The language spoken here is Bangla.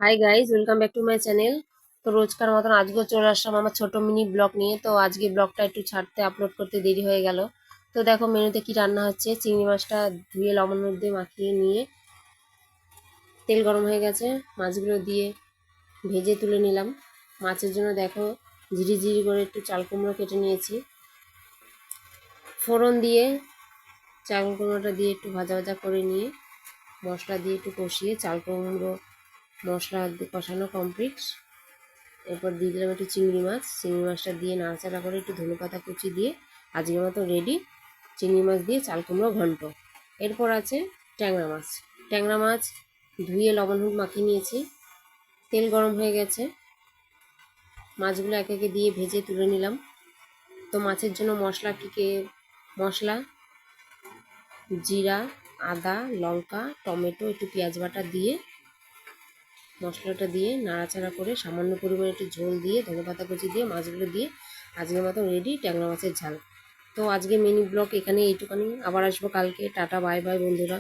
Hi guys, welcome back to my channel. তো রোজকার মতন আজকেও চলে আসলাম আমার ছোট মিনি ব্লগ নিয়ে। তো আজকে ব্লগটা একটু ছাড়তে আপলোড করতে দেরি হয়ে গেল। তো দেখো মেনুতে কি রান্না হচ্ছে। চিংড়ি মাছটা ধুয়ে লবণ মধ্যে মাখিয়ে নিয়ে তেল গরম হয়ে গেছে, মাছগুলো দিয়ে ভেজে তুলে নিলাম। মাছের জন্য দেখো ঝিরি ঝিরি করে একটু চাল কুমড়ো কেটে নিয়েছি। ফোড়ন দিয়ে চাল কুমড়োটা দিয়ে একটু ভাজা ভাজা করে নিয়ে মশলা দিয়ে একটু কষিয়ে চাল কুমড়ো মশলা দিয়ে কষানো কমপ্লিট। এরপর দিয়ে দিলাম একটু চিংড়ি মাছটা দিয়ে নাড়াচাড়া করে একটু ধনেপাতা কুচি দিয়ে আজকের মতো রেডি চিংড়ি মাছ দিয়ে চাল কুমড়ো ঘন্ট। এরপর আছে ট্যাংরা মাছ। ট্যাংরা মাছ ধুয়ে লবণ হলুদ মাখিয়ে নিয়েছি। তেল গরম হয়ে গেছে, মাছগুলো একে একে দিয়ে ভেজে তুলে নিলাম। তো মাছের জন্য মশলা জিরা, আদা, লঙ্কা, টমেটো, একটু পেঁয়াজ বাটা দিয়ে মশলাটা দিয়ে নাড়াচাড়া করে সামান্য পরিমাণে একটু ঝোল দিয়ে ধনেপাতা কুচি দিয়ে মাছগুলো দিয়ে আজকের মতো রেডি ট্যাংরা মাছের ঝাল। তো আজকে মিনি ব্লগ এখানে এইটুখানি। আবার আসবো কালকে। টাটা, বাই বাই বন্ধুরা।